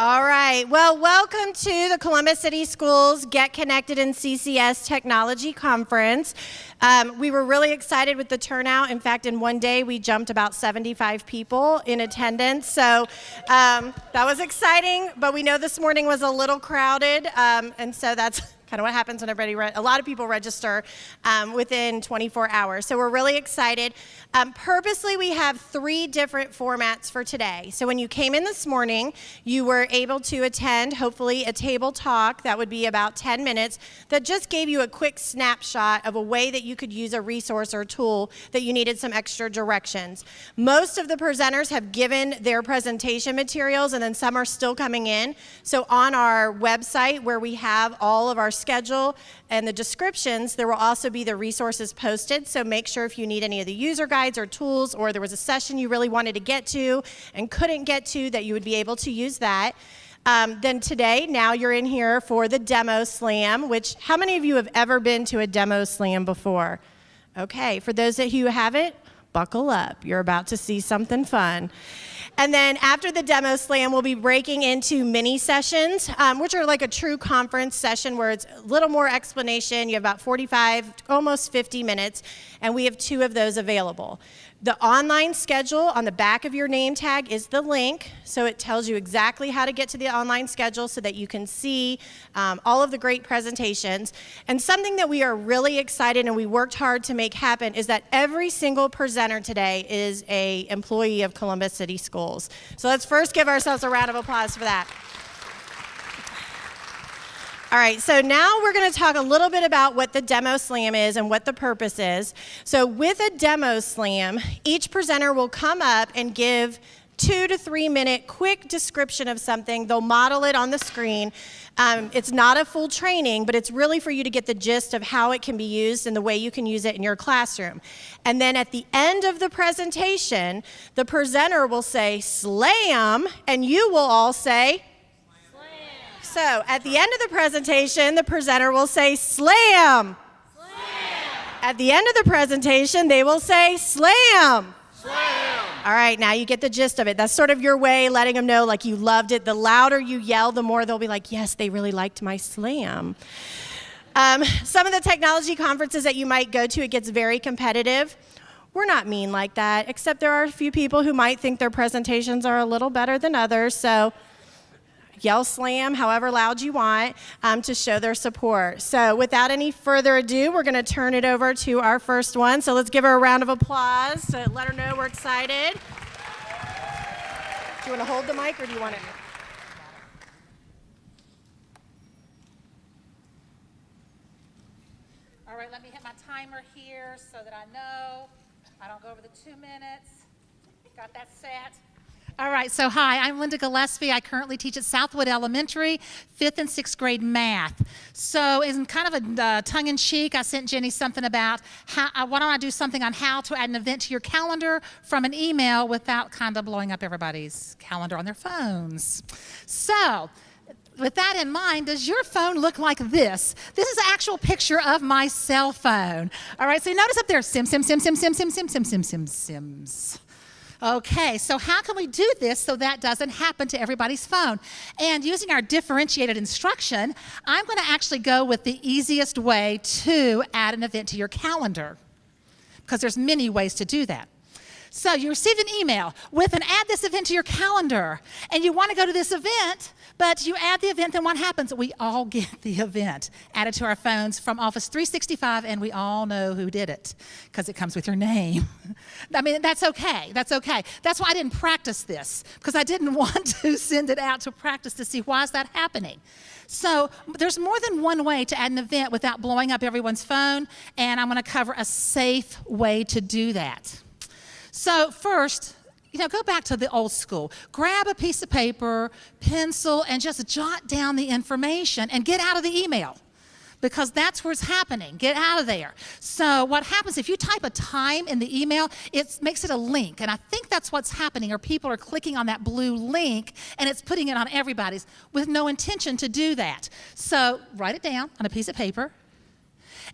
All right. Well, welcome to the Columbus City Schools Get Connected in CCS Technology Conference. We were really excited with the turnout. In fact, in one day, we jumped about 75 people in attendance. So that was exciting, but we know this morning was a little crowded, and so that's kind of what happens when a lot of people register within 24 hours. So we're really excited. Purposely, we have 3 different formats for today. So when you came in this morning, you were able to attend, hopefully, a table talk that would be about 10 minutes that just gave you a quick snapshot of a way that you could use a resource or tool that you needed some extra directions. Most of the presenters have given their presentation materials, and then some are still coming in. So on our website, where we have all of our schedule and the descriptions, there will also be the resources posted. So make sure if you need any of the user guides or tools, or there was a session you really wanted to get to and couldn't get to, that you would be able to use that. Then today, now you're in here for the demo slam, which, how many of you have ever been to a demo slam before? Okay, for those of you who haven't, buckle up. You're about to see something fun. And then after the demo slam, we'll be breaking into mini sessions, which are like a true conference session where it's a little more explanation. You have about 45, almost 50 minutes, and we have 2 of those available. The online schedule on the back of your name tag is the link, so it tells you exactly how to get to the online schedule so that you can see all of the great presentations. And something that we are really excited and we worked hard to make happen is that every single presenter today is an employee of Columbus City Schools. So let's first give ourselves a round of applause for that. All right, so now we're going to talk a little bit about what the demo slam is and what the purpose is. So with a demo slam, each presenter will come up and give 2 to 3 minute quick description of something. They'll model it on the screen. It's not a full training, but it's really for you to get the gist of how it can be used and the way you can use it in your classroom. And then at the end of the presentation, the presenter will say slam, and you will all say so at the end of the presentation, the presenter will say slam. Slam. At the end of the presentation, they will say slam. Slam. All right, now you get the gist of it. That's sort of your way, letting them know like you loved it. The louder you yell, the more they'll be like, yes, they really liked my slam. Some of the technology conferences that you might go to, it gets very competitive. We're not mean like that, except there are a few people who might think their presentations are a little better than others, so yell slam however loud you want to show their support. So without any further ado, we're going to turn it over to our first one. So let's give her a round of applause to let her know we're excited. Do you want to hold the mic or do you want it? All right, let me hit my timer here so that I know I don't go over the 2 minutes. Got that set. All right, so hi, I'm Linda Gillespie. I currently teach at Southwood Elementary, 5th and 6th grade math. So in kind of a tongue-in-cheek, I sent Jenny something about why don't I do something on how to add an event to your calendar from an email without kind of blowing up everybody's calendar on their phones. So with that in mind, does your phone look like this? This is an actual picture of my cell phone. All right, so you notice up there, sims. Okay, so how can we do this so that doesn't happen to everybody's phone? And using our differentiated instruction, I'm going to actually go with the easiest way to add an event to your calendar, because there's many ways to do that. So you received an email with an add this event to your calendar, and you want to go to this event, but you add the event, then what happens? We all get the event added to our phones from Office 365, and we all know who did it, because it comes with your name. I mean, that's okay. That's okay. That's why I didn't practice this, because I didn't want to send it out to practice to see why is that happening. So there's more than one way to add an event without blowing up everyone's phone, and I'm going to cover a safe way to do that. So first, go back to the old school. Grab a piece of paper, pencil, and just jot down the information and get out of the email, because that's where it's happening. Get out of there. So what happens if you type a time in the email, it makes it a link, and I think that's what's happening, or people are clicking on that blue link and it's putting it on everybody's with no intention to do that. So write it down on a piece of paper,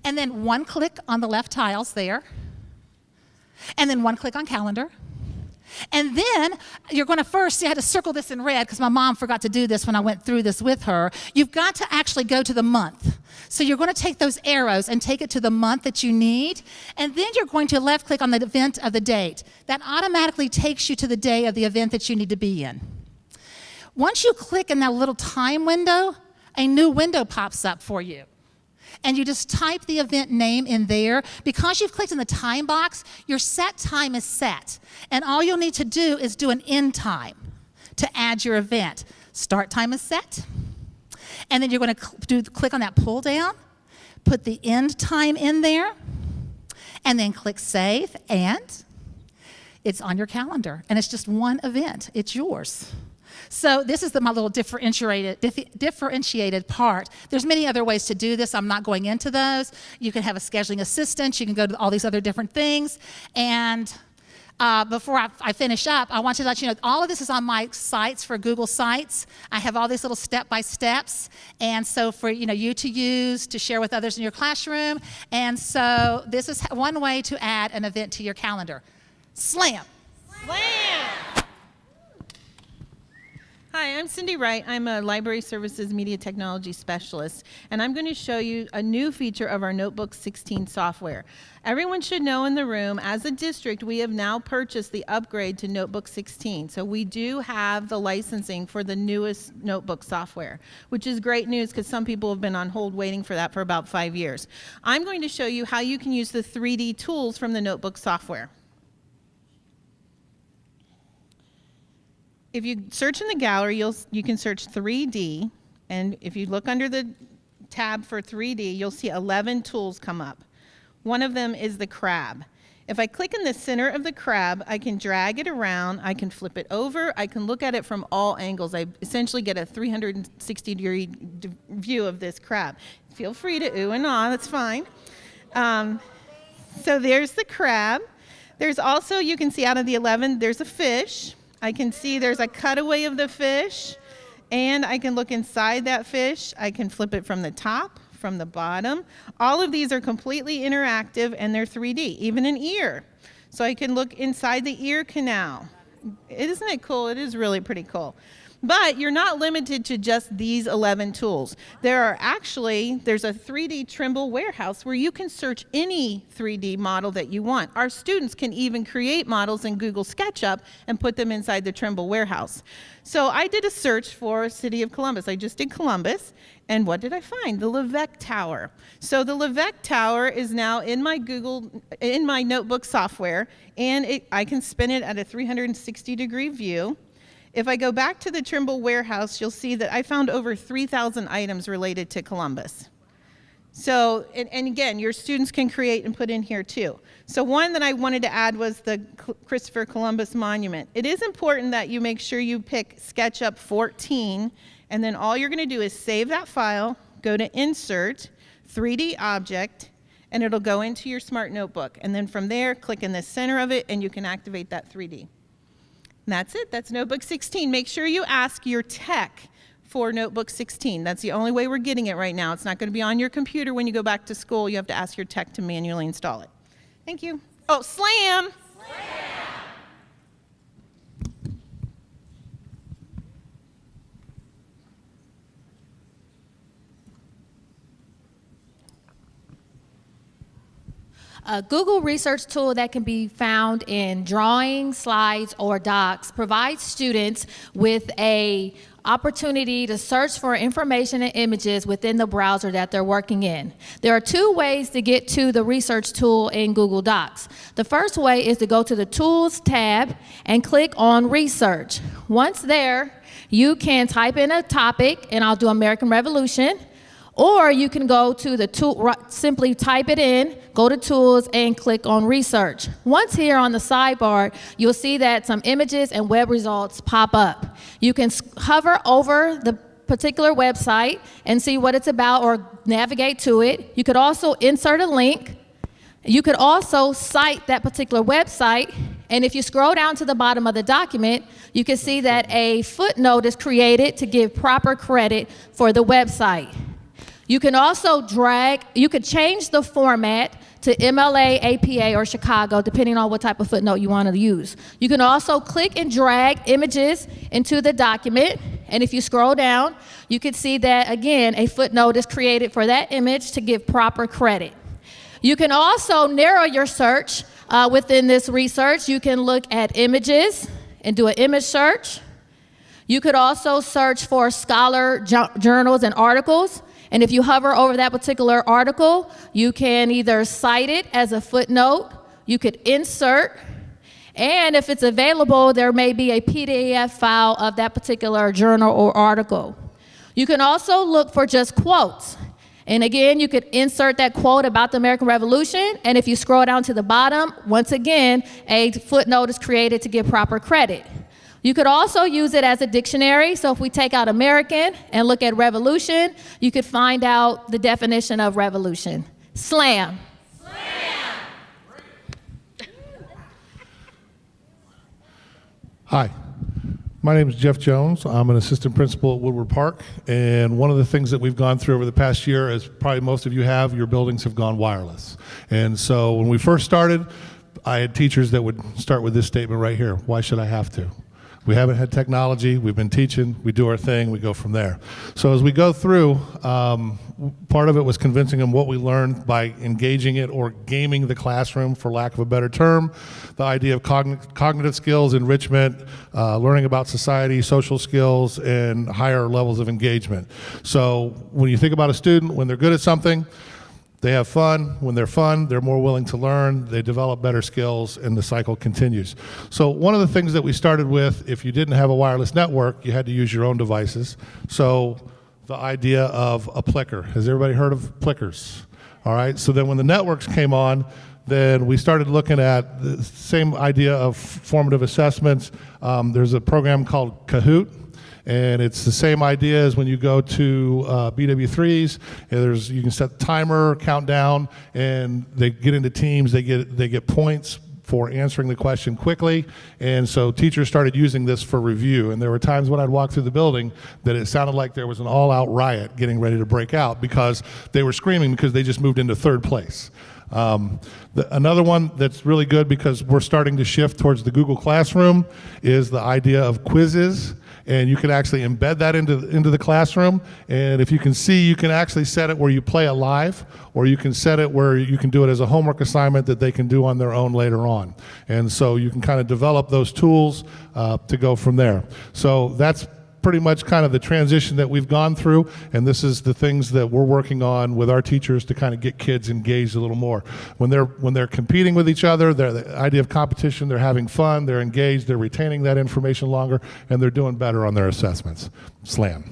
and then one click on the left tiles there, and then one click on calendar, And then you're going to first, see, I had to circle this in red because my mom forgot to do this when I went through this with her. You've got to actually go to the month. So you're going to take those arrows and take it to the month that you need. And then you're going to left click on the event of the date. That automatically takes you to the day of the event that you need to be in. Once you click in that little time window, a new window pops up for you. And you just type the event name in there. Because you've clicked in the time box, your set time is set. And all you'll need to do is do an end time to add your event. Start time is set. And then you're going to click on that pull down, put the end time in there, and then click save, and it's on your calendar. And it's just one event. It's yours. So this is my little differentiated part. There's many other ways to do this. I'm not going into those. You can have a scheduling assistant. You can go to all these other different things. And before I finish up, I want to let you know all of this is on my sites for Google Sites. I have all these little step-by-steps. And so for you to use, to share with others in your classroom. And so this is one way to add an event to your calendar. Slam. Slam. Hi, I'm Cindy Wright. I'm a Library Services Media Technology Specialist, and I'm going to show you a new feature of our Notebook 16 software. Everyone should know in the room, as a district, we have now purchased the upgrade to Notebook 16. So we do have the licensing for the newest notebook software, which is great news because some people have been on hold waiting for that for about 5 years. I'm going to show you how you can use the 3D tools from the notebook software. If you search in the gallery, you can search 3D, and if you look under the tab for 3D, you'll see 11 tools come up. One of them is the crab. If I click in the center of the crab, I can drag it around, I can flip it over, I can look at it from all angles. I essentially get a 360-degree view of this crab. Feel free to ooh and ah, that's fine. So there's the crab. There's also, you can see out of the 11, there's a fish. I can see there's a cutaway of the fish, and I can look inside that fish. I can flip it from the top, from the bottom. All of these are completely interactive, and they're 3D, even an ear. So I can look inside the ear canal. Isn't it cool? It is really pretty cool. But you're not limited to just these 11 tools. There's a 3D Trimble warehouse where you can search any 3D model that you want. Our students can even create models in Google SketchUp and put them inside the Trimble warehouse. So I did a search for City of Columbus. I just did Columbus, and what did I find? The Levesque Tower. So the Levesque Tower is now in my notebook software, and I can spin it at a 360-degree view. If I go back to the Trimble warehouse, you'll see that I found over 3,000 items related to Columbus. So, and again, your students can create and put in here too. So one that I wanted to add was the Christopher Columbus Monument. It is important that you make sure you pick SketchUp 14, and then all you're gonna do is save that file, go to Insert, 3D Object, and it'll go into your smart notebook. And then from there, click in the center of it, and you can activate that 3D. And that's it. That's Notebook 16. Make sure you ask your tech for Notebook 16. That's the only way we're getting it right now. It's not going to be on your computer when you go back to school. You have to ask your tech to manually install it. Thank you. Oh, slam! A Google research tool that can be found in drawings, slides, or docs provides students with an opportunity to search for information and images within the browser that they're working in. There are two ways to get to the research tool in Google Docs. The first way is to go to the Tools tab and click on Research. Once there, you can type in a topic, and I'll do American Revolution. Or you can go to the tool, simply type it in, go to Tools, and click on Research. Once here on the sidebar, you'll see that some images and web results pop up. You can hover over the particular website and see what it's about or navigate to it. You could also insert a link. You could also cite that particular website, and if you scroll down to the bottom of the document, you can see that a footnote is created to give proper credit for the website. You can also you could change the format to MLA, APA, or Chicago, depending on what type of footnote you want to use. You can also click and drag images into the document, and if you scroll down, you can see that, again, a footnote is created for that image to give proper credit. You can also narrow your search within this research. You can look at images and do an image search. You could also search for scholar journals and articles. And if you hover over that particular article, you can either cite it as a footnote, you could insert, and if it's available, there may be a PDF file of that particular journal or article. You can also look for just quotes. And again, you could insert that quote about the American Revolution, and if you scroll down to the bottom, once again, a footnote is created to give proper credit. You could also use it as a dictionary. So if we take out American and look at revolution, you could find out the definition of revolution. Slam. Slam. Hi, my name is Jeff Jones. I'm an assistant principal at Woodward Park, and one of the things that we've gone through over the past year, as probably most of you have, your buildings have gone wireless. And so when we first started, I had teachers that would start with this statement right here: why should I have to? We haven't had technology, we've been teaching, we do our thing, we go from there. So as we go through, part of it was convincing them what we learned by engaging it or gaming the classroom, for lack of a better term. The idea of cognitive skills, enrichment, learning about society, social skills, and higher levels of engagement. So when you think about a student, when they're good at something, they have fun. When they're fun, they're more willing to learn, they develop better skills, and the cycle continues. So one of the things that we started with, if you didn't have a wireless network, you had to use your own devices. So the idea of a plicker. Has everybody heard of plickers? All right, so then when the networks came on, then we started looking at the same idea of formative assessments. There's a program called Kahoot. And it's the same idea as when you go to BW3s. You can set the timer, countdown, and they get into teams. They get points for answering the question quickly. And so teachers started using this for review. And there were times when I'd walk through the building that it sounded like there was an all-out riot getting ready to break out because they were screaming because they just moved into third place. Another one that's really good, because we're starting to shift towards the Google Classroom, is the idea of quizzes. And you can actually embed that into the classroom. And if you can see, you can actually set it where you play it live, or you can set it where you can do it as a homework assignment that they can do on their own later on. And so you can kind of develop those tools to go from there. So that's pretty much kind of the transition that we've gone through, and this is the things that we're working on with our teachers to kind of get kids engaged a little more. When they're competing with each other, the idea of competition, they're having fun, they're engaged, they're retaining that information longer, and they're doing better on their assessments. Slam.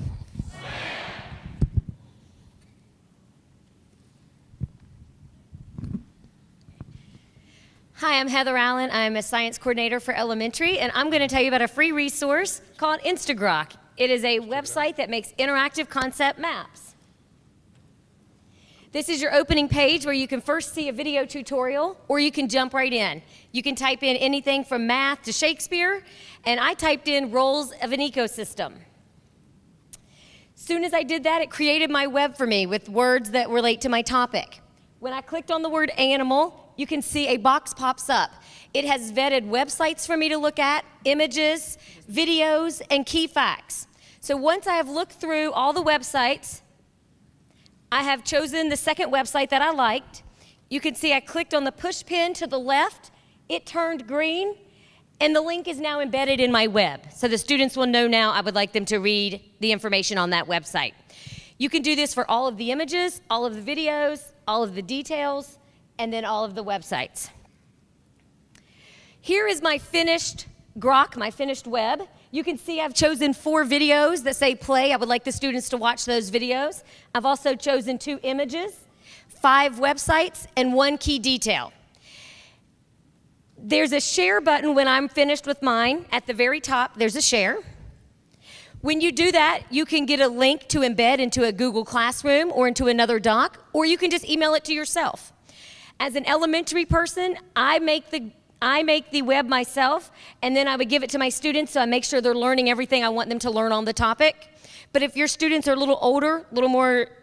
Hi, I'm Heather Allen. I'm a science coordinator for elementary, and I'm going to tell you about a free resource called Instagrok. It is a website that makes interactive concept maps. This is your opening page where you can first see a video tutorial, or you can jump right in. You can type in anything from math to Shakespeare, and I typed in roles of an ecosystem. Soon as I did that, it created my web for me with words that relate to my topic. When I clicked on the word animal, you can see a box pops up. It has vetted websites for me to look at, images, videos, and key facts. So once I have looked through all the websites, I have chosen the second website that I liked. You can see I clicked on the push pin to the left, it turned green, and the link is now embedded in my web. So the students will know now I would like them to read the information on that website. You can do this for all of the images, all of the videos, all of the details, and then all of the websites. Here is my finished Grok, my finished web. You can see I've chosen 4 videos that say play. I would like the students to watch those videos. I've also chosen 2 images, 5 websites, and 1 key detail. There's a share button when I'm finished with mine. At the very top, there's a share. When you do that, you can get a link to embed into a Google Classroom or into another doc, or you can just email it to yourself. As an elementary person, I make the web myself, and then I would give it to my students, so I make sure they're learning everything I want them to learn on the topic. But if your students are a little older,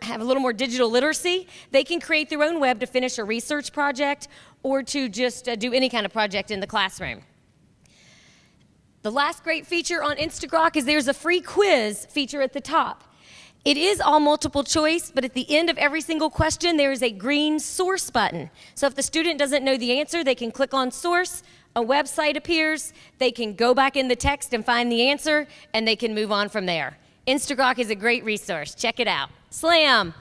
have a little more digital literacy, they can create their own web to finish a research project or to just do any kind of project in the classroom. The last great feature on Instagrok is there's a free quiz feature at the top. It is all multiple choice, but at the end of every single question, there is a green source button. So if the student doesn't know the answer, they can click on source, a website appears, they can go back in the text and find the answer, and they can move on from there. Instagrok is a great resource. Check it out. Slam.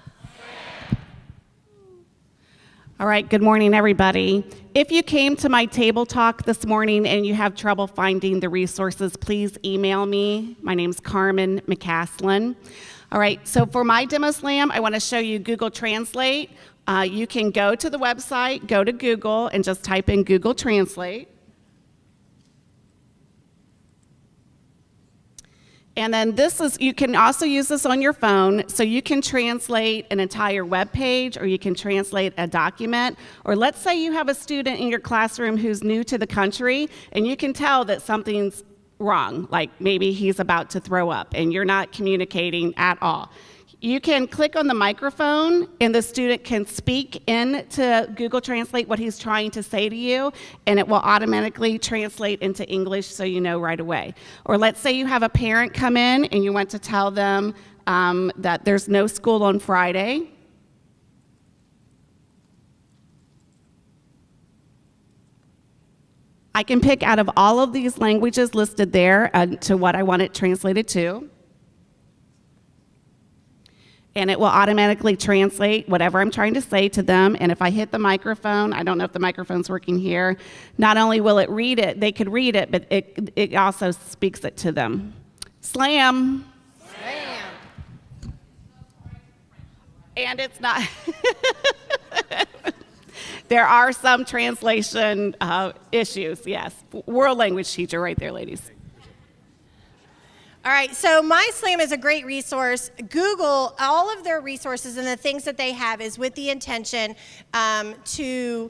All right, good morning, everybody. If you came to my table talk this morning and you have trouble finding the resources, please email me. My name's Carmen McAllister. All right, so for my demo slam, I want to show you Google Translate. You can go to the website, go to Google, and just type in Google Translate. And then you can also use this on your phone, so you can translate an entire web page, or you can translate a document. Or let's say you have a student in your classroom who's new to the country, and you can tell that something's wrong, like maybe he's about to throw up, and you're not communicating at all. You can click on the microphone, and the student can speak into Google Translate what he's trying to say to you, and it will automatically translate into English so you know right away. Or let's say you have a parent come in and you want to tell them that there's no school on Friday. I can pick out of all of these languages listed there to what I want it translated to. And it will automatically translate whatever I'm trying to say to them. And if I hit the microphone, I don't know if the microphone's working here, not only will it read it, they could read it, but it also speaks it to them. Slam. Slam. And it's not. There are some translation issues, yes. World language teacher right there, ladies. All right, so MySlam is a great resource. Google, all of their resources and the things that they have is with the intention to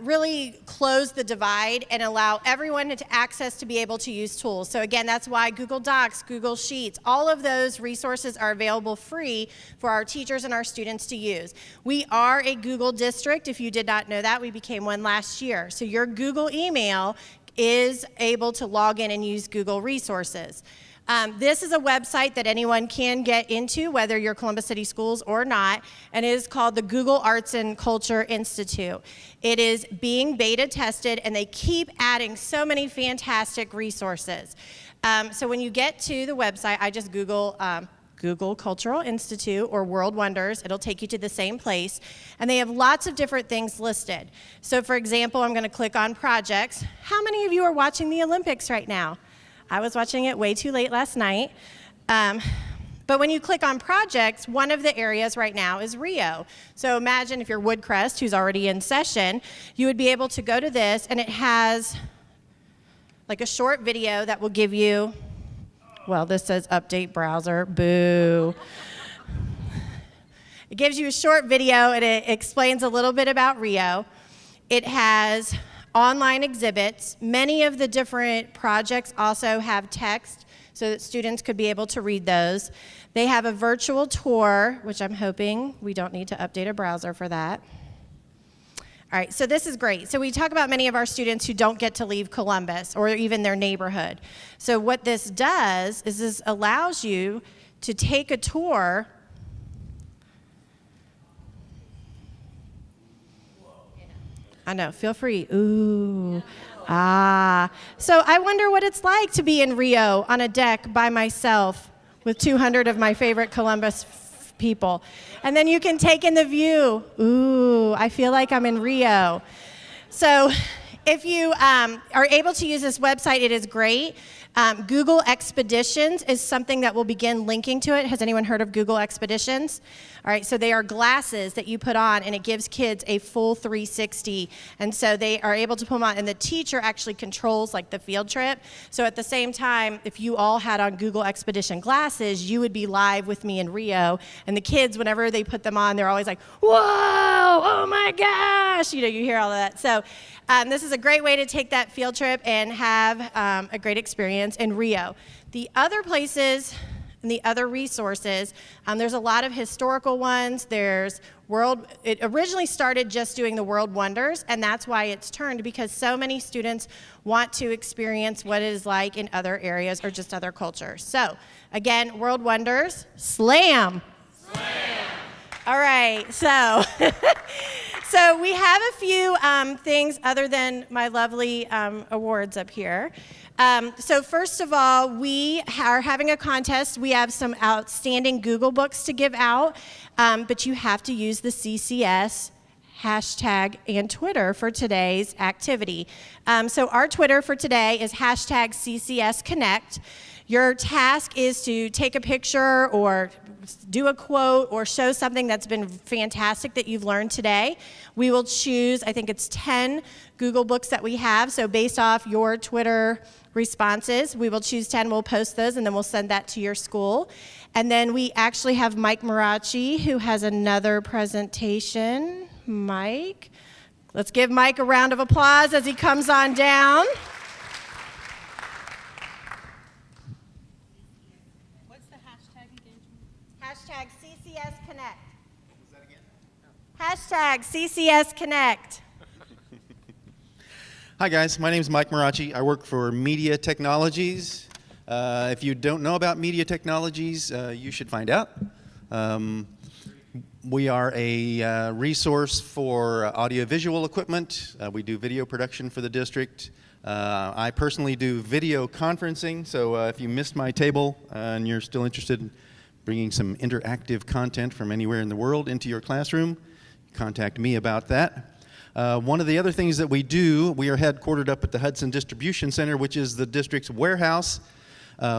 really close the divide and allow everyone to access to be able to use tools. So again, that's why Google Docs, Google Sheets, all of those resources are available free for our teachers and our students to use. We are a Google district. If you did not know that, we became one last year. So your Google email is able to log in and use Google resources. This is a website that anyone can get into, whether you're Columbus City Schools or not, and it is called the Google Arts and Culture Institute. It is being beta tested, and they keep adding so many fantastic resources. So when you get to the website, I just Google Cultural Institute or World Wonders. It'll take you to the same place. And they have lots of different things listed. So for example, I'm going to click on projects. How many of you are watching the Olympics right now? I was watching it way too late last night. But when you click on projects, one of the areas right now is Rio. So imagine if you're Woodcrest, who's already in session, you would be able to go to this, and it has like a short video that will give you, well, this says update browser, boo. It gives you a short video, and it explains a little bit about Rio. It has online exhibits. Many of the different projects also have text so that students could be able to read those. They have a virtual tour, which I'm hoping we don't need to update a browser for that. All right, so this is great. So we talk about many of our students who don't get to leave Columbus or even their neighborhood. So what this does is this allows you to take a tour. I know, feel free. Ooh, So I wonder what it's like to be in Rio on a deck by myself with 200 of my favorite Columbus people. And then you can take in the view. Ooh, I feel like I'm in Rio. So if you are able to use this website, it is great. Google Expeditions is something that will begin linking to it. Has anyone heard of Google Expeditions? All right, so they are glasses that you put on, and it gives kids a full 360. And so they are able to put them on, and the teacher actually controls like the field trip. So at the same time, if you all had on Google Expedition glasses, you would be live with me in Rio. And the kids, whenever they put them on, they're always like, whoa, oh my gosh. You know, you hear all of that. So this is a great way to take that field trip and have a great experience in Rio. The other places and the other resources. There's a lot of historical ones. It originally started just doing the world wonders, and that's why it's turned, because so many students want to experience what it is like in other areas or just other cultures. So again, world wonders, slam. All right, so so we have a few things other than my lovely awards up here. So first of all, we are having a contest. We have some outstanding Google books to give out, but you have to use the CCS hashtag and Twitter for today's activity. So our Twitter for today is hashtag CCS Connect. Your task is to take a picture or do a quote or show something that's been fantastic that you've learned today. We will choose, I think it's 10 Google books that we have. So based off your Twitter responses, we will choose 10, we'll post those, and then we'll send that to your school. And then we actually have Mike Marachi, who has another presentation. Mike, let's give Mike a round of applause as he comes on down. Hashtag CCS Connect. Is that again? No. Hashtag CCS Connect. Hi guys, my name is Mike Marachi. I work for Media Technologies. If you don't know about Media Technologies, you should find out. We are a resource for audiovisual equipment. We do video production for the district. I personally do video conferencing, so if you missed my table and you're still interested in bringing some interactive content from anywhere in the world into your classroom, contact me about that. One of the other things that we do, we are headquartered up at the Hudson Distribution Center, which is the district's warehouse.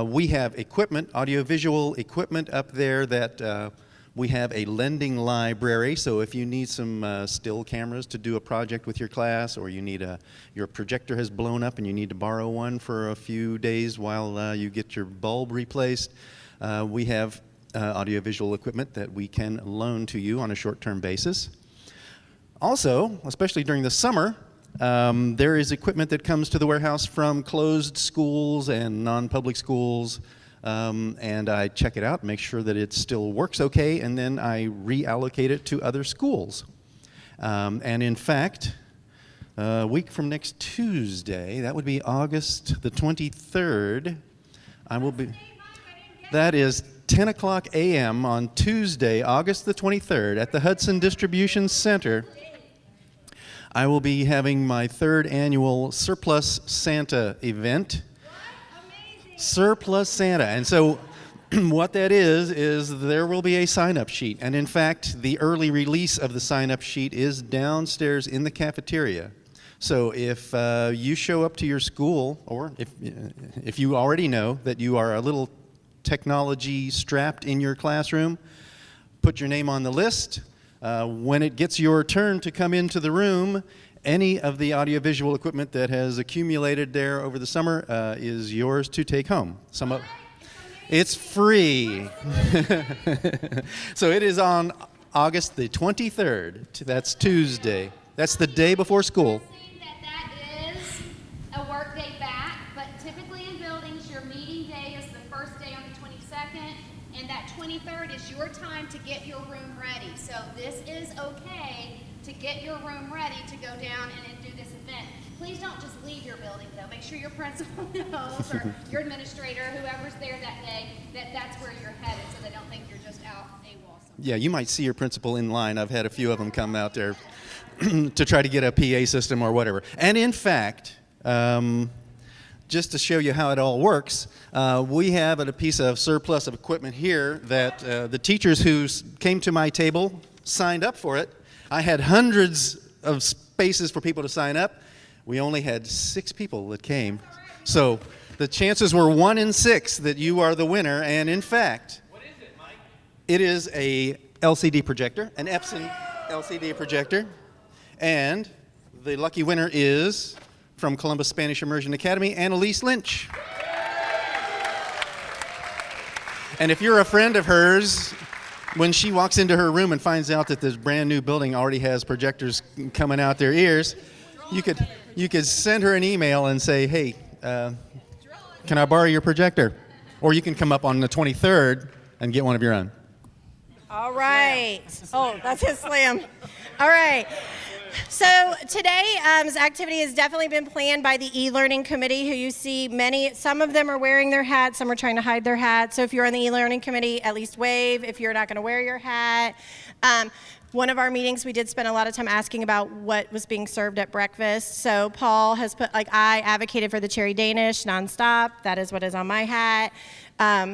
We have equipment, audiovisual equipment up there that we have a lending library. So if you need some still cameras to do a project with your class, or you need your projector has blown up and you need to borrow one for a few days while you get your bulb replaced, we have audiovisual equipment that we can loan to you on a short-term basis. Also, especially during the summer, there is equipment that comes to the warehouse from closed schools and non-public schools, and I check it out, make sure that it still works okay, and then I reallocate it to other schools. And in fact, a week from next Tuesday, that would be August the 23rd, I will be... That is 10 o'clock a.m. on Tuesday, August the 23rd, at the Hudson Distribution Center. I will be having my 3rd annual Surplus Santa event. Surplus Santa. And so what that is there will be a sign-up sheet. And in fact, the early release of the sign-up sheet is downstairs in the cafeteria. So if you show up to your school, or if you already know that you are a little technology strapped in your classroom, put your name on the list. When it gets your turn to come into the room, any of the audiovisual equipment that has accumulated there over the summer is yours to take home. It's free. So it is on August the 23rd. That's Tuesday. That's the day before school. That is a work day back, but typically in buildings, your meeting day is the first day on the 22nd, and that 23rd is your time to get your room ready. So this is okay to get your room ready to go down and do this event. Please don't just leave your building, though. Make sure your principal knows, or your administrator, whoever's there that day, that that's where you're headed, so they don't think you're just out AWOL. Yeah, you might see your principal in line. I've had a few of them come out there to try to get a PA system or whatever. And in fact, just to show you how it all works, we have a piece of surplus of equipment here that the teachers who came to my table signed up for it. I had hundreds of spaces for people to sign up. We only had 6 people that came. So the chances were 1 in 6 that you are the winner. And in fact, what is it, Mike? It is a LCD projector, an Epson LCD projector. And the lucky winner is from Columbus Spanish Immersion Academy, Annalise Lynch. And if you're a friend of hers, when she walks into her room and finds out that this brand new building already has projectors coming out their ears, you could send her an email and say, hey, can I borrow your projector? or you can come up on the 23rd and get one of your own. All right. Oh, that's his slam. All right. So today's activity has definitely been planned by the e-learning committee, who you see some of them are wearing their hats, some are trying to hide their hats. So if you're on the e-learning committee, at least wave if you're not going to wear your hat. One of our meetings, we did spend a lot of time asking about what was being served at breakfast. So Paul has put, I advocated for the cherry Danish nonstop. That is what is on my hat.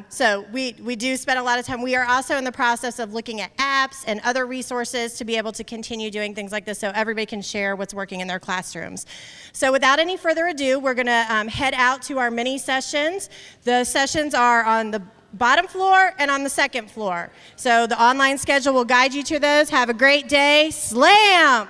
So we do spend a lot of time. We are also in the process of looking at apps and other resources to be able to continue doing things like this so everybody can share what's working in their classrooms. So without any further ado, we're going to head out to our mini sessions. The sessions are on the bottom floor and on the second floor. So the online schedule will guide you to those. Have a great day. Slam!